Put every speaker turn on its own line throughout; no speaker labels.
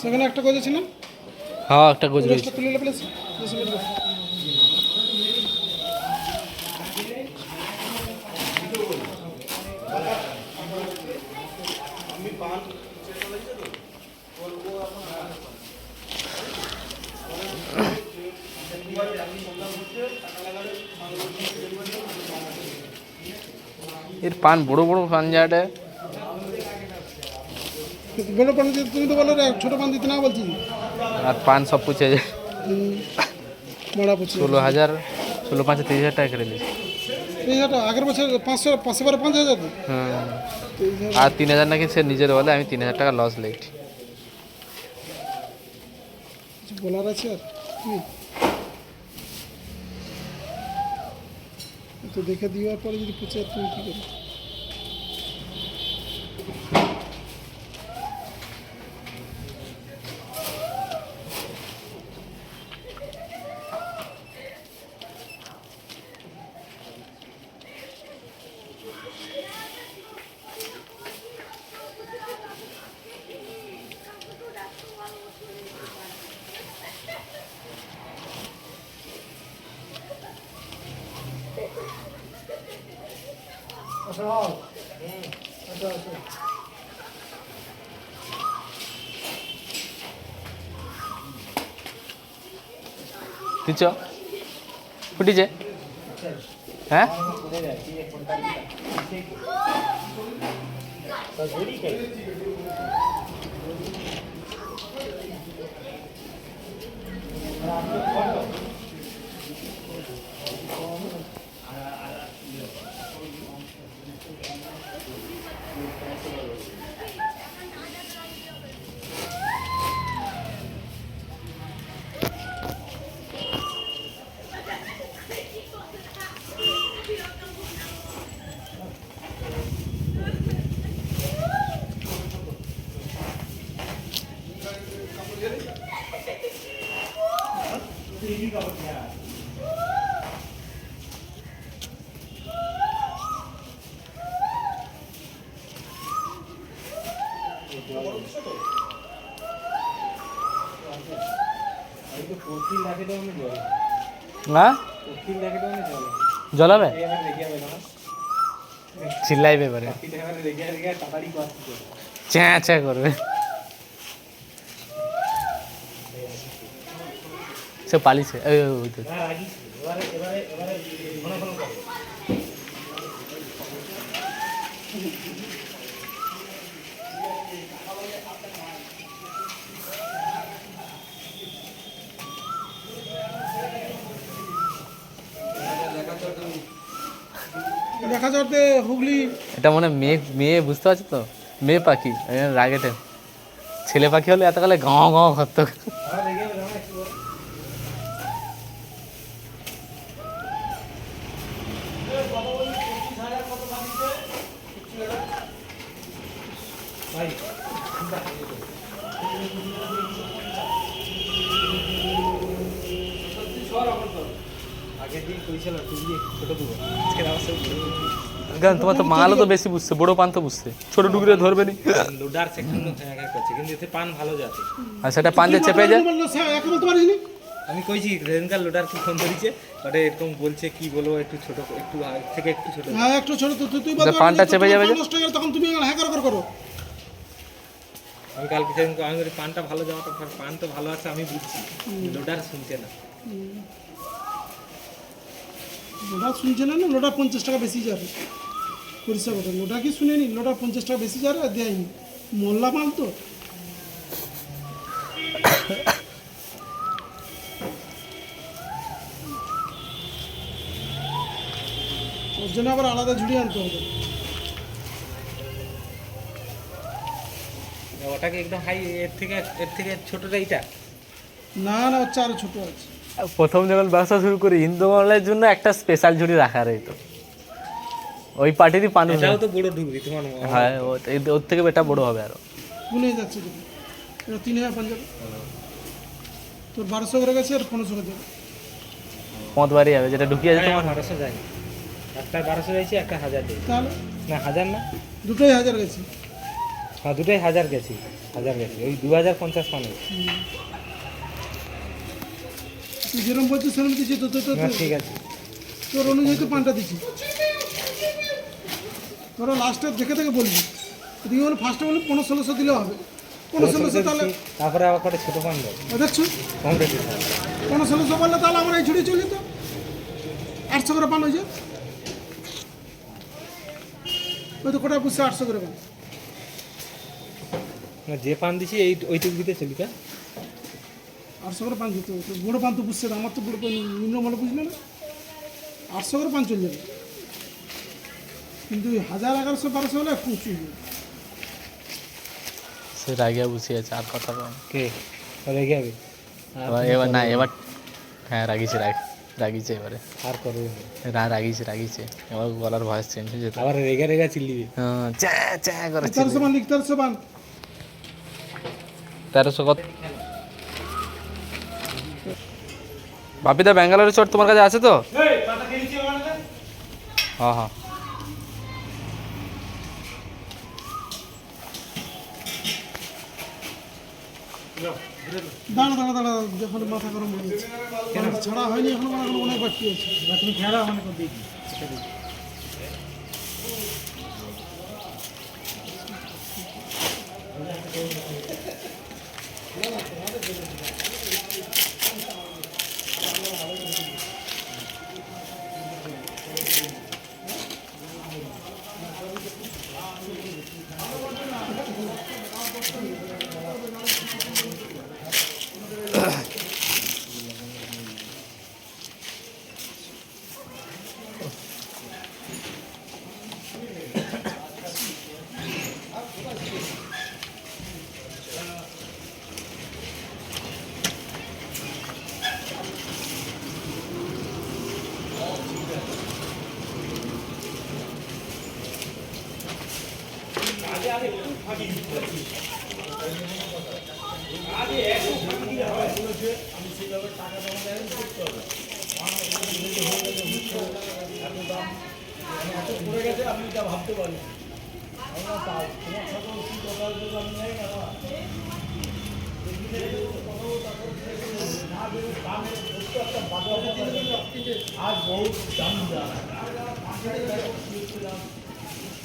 সেখানে একটা গজ ছিল।
হ্যাঁ একটা গজ রয়েছে।
তুলে নিলে প্লিজ।
এর পান বড় বড় পান যাটা।
বড় পান দিতে তুমি তো বলো ছোট পান দিতে না বলছি।
আর পান সব পুছে যায়।
বড়া পুছে
16,000 16 5 30,000 টাকা করে নিয়েছে।
30,000 আগের বছর 500 500 5,000।
হ্যাঁ আর 3,000 নাকি সে নিজের বলে, আমি 3,000 টাকা লস লেগেছি।
কিছু বলার আছে আর তো দেখে দেওয়ার পরে যদি পুছে তুমি কী করবে?
তুই ফুটিছে হ্যাঁ জ্বলাবে চিল্লাইবে এবারে চ্যাঁ চ্যাঁ করবে সে পালিছে
দেখা যাচ্ছে হুগলি।
এটা মনে মেয়ে মেয়ে বুঝতে পারছো তো, মেয়ে পাখি রাগেটে। ছেলে পাখি হলে এতকালে গাঁ গাঁ করতো। তোমার তো মালও তো বেশি বুঝছে, বড় পান তো বুঝছে, ছোট টুকরে ধরবে নি।
লোডার সেকশন করছে কিন্তু এতে পান ভালো যাচ্ছে।
আর সেটা পান যে চেপে যায়।
আমি কইছি রেনকার লোডার কি ফোন করেছে, ওটা এরকম বলছে কি বলবো একটু ছোট, একটু থেকে একটু ছোট।
হ্যাঁ একটু ছোট তো তুই
পানটা চেপে যাবে
তখন তুমি হ্যাঁ করো।
আমি কালকে সেদিন আমি বলি পানটা ভালো যাওয়াটা, পান তো ভালো আছে আমি বুঝছি, লোডার শুনছে না।
লোডার শুনছে না, লোডার 50 টাকা বেশি যাবে পরিষেবা কথা। লোডার কি শুনেনি, লোডার 50 টাকা বেশি যাবে আর দেয়নি, মোল্লা মাল তো। ওর জন্য আবার আলাদা ঝুড়ি আনতে হবে।
ওটাকে একদম হাই, এর থেকে ছোটটা এইটা
না না, হচ্ছে আরো ছোট আছে।
প্রথম যখন ব্যবসা শুরু করি হিন্দু মহলের জন্য একটা স্পেশাল ঝুড়ি রাখা রইতো, ওই পার্টিরই পান।
এটাও তো বড় ঢুকবি তোমার।
হ্যাঁ ওর থেকে এটা বড় হবে আরো।
ভুলে যাচ্ছে যদি এটা 3,000 পাঞ্জাবি তোর 1200 করে গেছে আর 1500 করে দেবে।
মত বাড়ি যাবে যেটা ঢুকিয়ে আছে তোমার।
1200 যায় একটা 1200 চাইছি, একটা 1000 দিয়েছি।
তাহলে
না 1000 না,
দুটোই 1000 গেছে।
হ্যাঁ দুটোই 1000 গেছি, 1000 গেছি, ওই 2050 পানো।
তুই যেরকম বলছিস সেরকম দিচ্ছি তো,
না ঠিক আছে,
তোর অনুযায়ী তো পানটা দিচ্ছি। তোরা লাস্টে দেখে দেখে বলবি, তুই বলে ফার্স্টে বলি 1500-1600 দিলে হবে। 1500 তাহলে
তারপরে আবার কটা ছোটো পান দেয়
দেখছো
কম রেটে।
1500 বললে তাহলে আমরা এই ছুটি চলি তো 800 করে পান হয়েছে। ওই তো কোটা বুঝছে 800 করে পান।
না যে পান দিছি এই ওইটুক দিতে চলি তা
800 করে পান দিতে হবে। বুড়ো পান তো বুঝছে না, আমার তো বুড়ো পান নিম্নমালে বুঝলো না। 800 করে পান চলে যাবে, কিন্তু 1000, 1100, 1200 হলে একটু উঁচু হয়ে যাবে।
সে রাগিয়া বসে আছে, আর কথা বল।
কে রেগে যাবে
এবার না, এবার হ্যাঁ রাগিছে, রাগিছে এবারে,
আর করবে না।
রাগিছে এবার গলার ভয়েস চেঞ্জ হয়ে যেত।
আবার রেগে রেগে চিল্লিবে।
হ্যাঁ চ্যা চ্যা করে
1300 পান লিখ, 1300 পান।
1300 কত? বাপিদা ব্যাঙ্গালোরের চট তোমার কাছে আছে তো? হ্যাঁ হ্যাঁ।
দাঁড়া যখন মাথা গরম হয়ে গেছে, ছাড়া হয়নি এখন, অনেক বাকি আছে।
তুমি খেলা মানে করে দিই।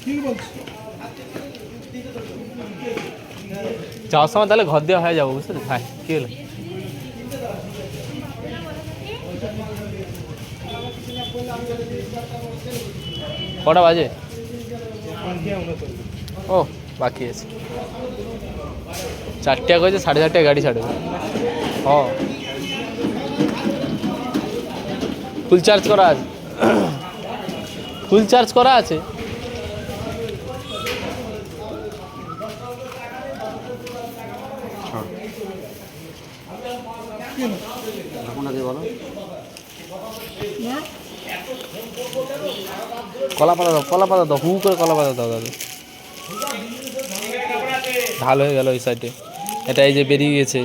কি বলছি?
যাওয়ার সময় তাহলে ঘর দেওয়া হয়ে যাবো, বুঝতে হ্যাঁ কি হলো? কটা বাজে? ও বাকি আছে, 4টা করেছে, 4:30টায় গাড়ি ছাড়বে। ও ফুল চার্জ করা আছে, ফুল চার্জ করা আছে। কলা পাতা দাও, হু করে কলা পাতা দাও দাদা। ঢাল হয়ে গেল এই সাইডে, এটা এই যে বেরিয়ে গেছে,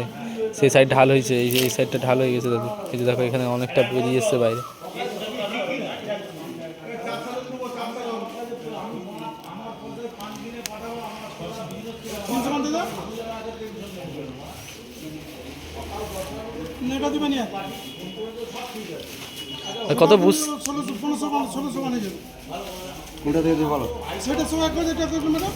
সেই সাইড ঢাল হয়েছে, এই যে এই সাইডটা ঢাল হয়ে গেছে দাদু। এই যে দেখো এখানে অনেকটা বেরিয়ে এসছে বাইরে। কত বুঝ
1600 মানে যাবে।
কোনটা থেকে বলো?
সেটা সব এক হাজার টাকা করবে ম্যাডাম।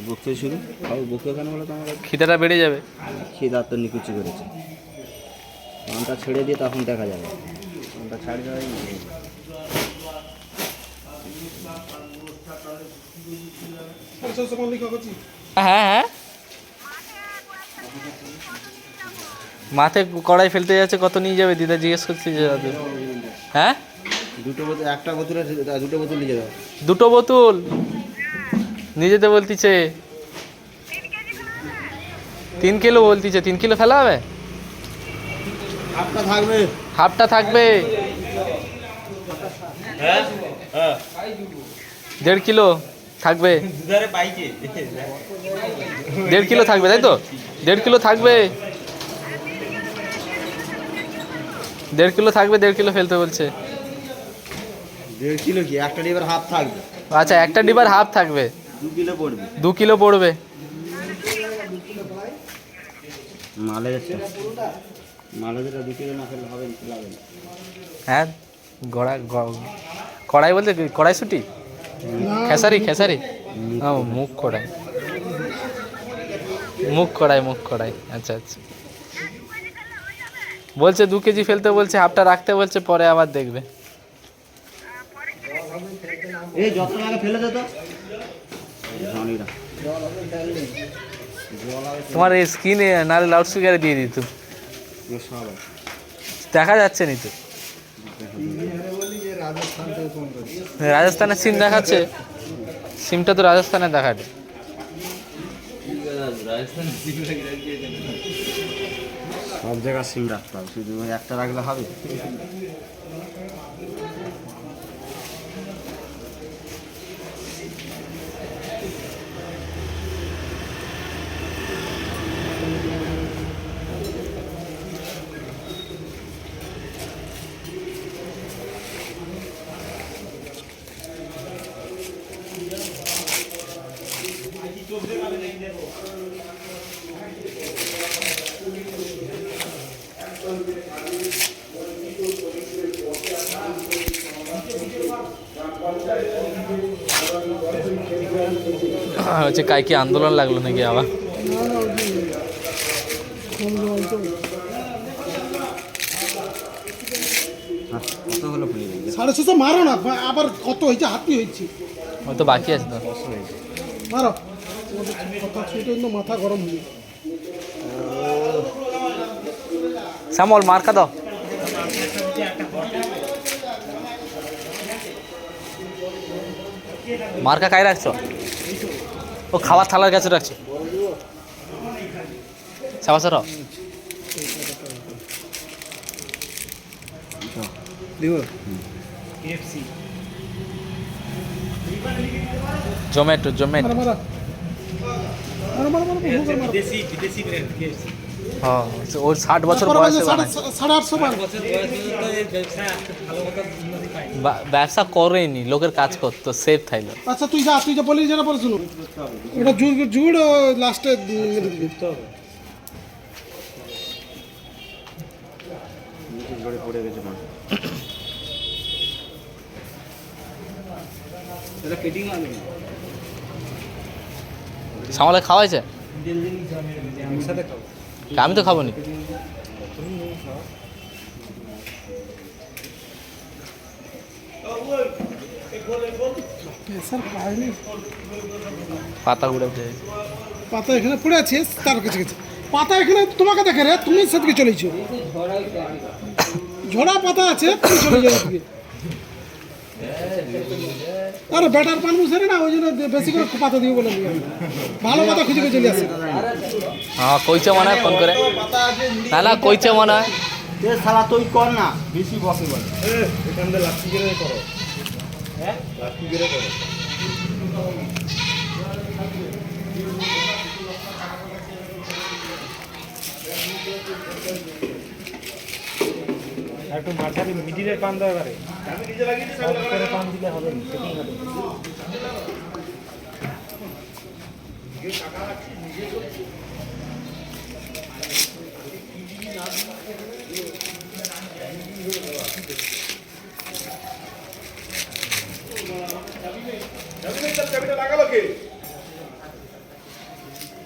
বকতে শুরু আর বকে কেন বলো তো? আমার
খিদাটা বেড়ে যাবে।
খিদা তো নিকুচি করেছে, পানটা ছেড়ে দিয়ে তখন দেখা যাবে। পানটা ছাড় যাবে।
হ্যাঁ হ্যাঁ, মাঠে কড়াই ফেলতে যাচ্ছে, কত নিয়ে যাবে দিদা জিজ্ঞেস করছি যে দাদু। হ্যাঁ
দুটো বোতল, একটা বোতল আছে, দুটো বোতল নিয়ে যাবে।
দুটো বোতল নিয়ে যেতে বলতিছে। 3 কিলো বলতিছে, 3 কিলো ফেলা হবে।
হাফটা থাকবে,
হাফটা থাকবে। 1.5 কিলো থাকবে, 1.5 কিলো থাকবে, তাই তো? 1.5 কিলো থাকবে। 1.5 কিলো থাকবে, 1.5 কিলো ফেলতে বলছে।
1.5 কিলো কি একটা ডিবার হাফ থাকবে?
আচ্ছা, একটা ডিবার হাফ থাকবে,
2 কিলো পড়বে।
2 কিলো পড়বে।
মালেরটা 2 কিলো না ফেললে হবে না, লাগবে না।
হ্যাঁ, কড়াই বলতে কি? কড়াইশুটি, খেসারি খেসারি, মুখ কড়াই, মুখ কড়াই। আচ্ছা আচ্ছা, বলছে 2 কেজি ফেলতে বলছে, হাফটা রাখতে বলছে, পরে আবার দেখবে।
এই যত আগে ফেলে দে তো জনিরা।
তোমার এই স্ক্রিনে নাহলে লাউড স্পিকারে দিয়ে দিত,
সব
দেখা যাচ্ছে নি তো। রাজস্থানের সিম দেখাচ্ছে, সিমটা তো রাজস্থানের দেখাচ্ছে।
সব জায়গায় সিম রাখতে হবে, শুধু একটা রাখলে হবে?
হচ্ছে কাই কি আন্দোলন লাগলো নাকি আবার?
কত হলো ফুলি দেখবে?
650 মারো না, আবার কত হয়েছে? হাতি হয়েছে,
ওই তো বাকি আছে তো।
মারো। কথা ছুটে মাথা গরম হয়ে যায়।
শ্যামল মার্কা দাও। মার্কা কাই রাখছো? ও খাবার থালার কাছে রাখছো। সাবাসর জোম্যাটো
মারো মারো মারো মারো মারো,
বিদেশি ব্র্যান্ড KFC।
হ্যাঁ, ওর 60 বছর বয়সে বানায়।
850 বার
বছর বয়স পর্যন্ত এই ব্যবসায় ভালো মতো উন্নতি পায়নি।
ব্যবসা করেনি, লোকের কাজ করতো, সেফ থাইল।
আচ্ছা তুই যা বলি, যেটা বলে শুনো, ওটা জুড় লাস্টে
লিখতে হবে।
নিচে জোরে পড়ে গেছে মাছ।
এটা পেটিং আলু
সামলে খাওয়া হয়েছে?
একসাথে খাবো।
আমি তো খাবো নি।
স্যার পাইনি,
পাতা উড়েছে।
পাতা এখানে পড়ে আছে তার কাছে গেছে। পাতা এখানে তোমাকে দেখে রে, তুমি সেদিকে চলেছো। ঝোড়া পাতা আছে, তুমি চলে যাও এদিকে। আরে বেটার পান মুসারে না, ওই জন্য বেশি করে পাতা দিয়ে বলে দিই। ভালো পাতা খুঁজে খুঁজে চলে আসে।
হ্যাঁ, কইছে মনে হয় ফোন করে। না কইছে মনে হয়।
এ শালা তুই কর না, বেশি বসে বলে।
এখান থেকে লাঠি করে করো। হ্যাঁ, লাঠি করে করো। একটু মাঝারি মিডিলের পান দেওয়া পারে। আমি নিজে লাগিয়েছি, পান দিলে হবে না, সেটিং হবে।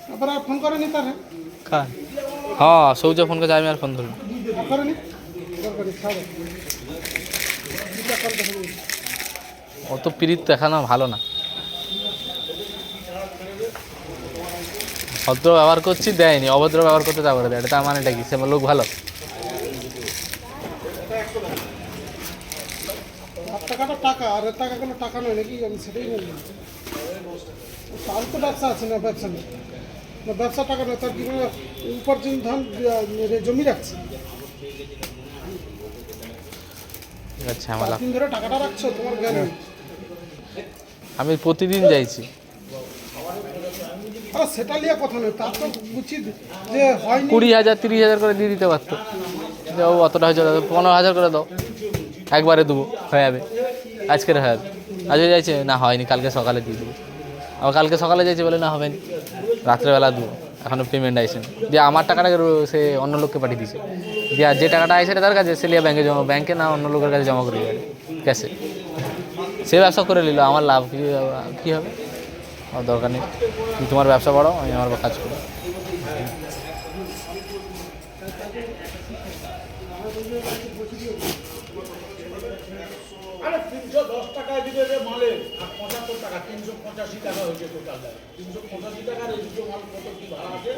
তারপরে আর ফোন করেনি তার?
হ্যাঁ, সৌজ ফোন করে, আমি আর ফোন ধরবো।
করেনি দরকারি ছাড়ো।
অত পিরিত দেখানো ভালো না। ভদ্র ব্যবহার করছি, দেয়নি, অভদ্র ব্যবহার করতে তা করে দেয়। এটা তার মানেটা কি? সে লোক ভালো?
টাকাটা টাকা, আর এর টাকা কোনো টাকা নয় নাকি? আমি সেটাই বলি। তার তো ব্যবসা আছে না, ব্যবসা নেই না, ব্যবসা টাকা নয়। তার কি উপার্জন ধান জমি রাখছে,
আচ্ছা, আমার
4 দিন ধরে টাকাটা রাখছো, তোমার জ্ঞান নেই।
আমি প্রতিদিন যাইছি।
আরে সেটা নিয়ে কথা নয়, তার তো উচিত যে হয়নি।
20,000 30,000 করে দিয়ে দিতে পারতো। যে ও অতটা হয়েছে 15,000 করে দাও, একবারে দেবো হয়ে যাবে, আজকের হয়ে যাবে। আজকে যাইছে না হয়নি, কালকে সকালে দিয়ে দেবো। আবার কালকে সকালে যাইছে বলে না হবে না, রাত্রেবেলা দেবো, এখনও পেমেন্ট আসেনি। দিয়ে আমার টাকাটাকে সে অন্য লোককে পাঠিয়ে দিয়েছে, দিয়ে আর যে টাকাটা আসে তার কাছে সে লিয়ে ব্যাংকে জমা, ব্যাংকে না অন্য লোকের কাছে জমা করে দেবে ক্যাশে। সে ব্যবসা করে নিল, আমার লাভ কী হবে? আমার দরকার নেই, তুমি তোমার ব্যবসা বাড়াও, আমি আমার কাজ করি।
আরে 310 টাকায় দিবে রে মালে, আর 75 টাকা, 385 টাকা হয়েছে টোটাল। 385 টাকার এই দুটো মাল কত কি ভাড়া আছে?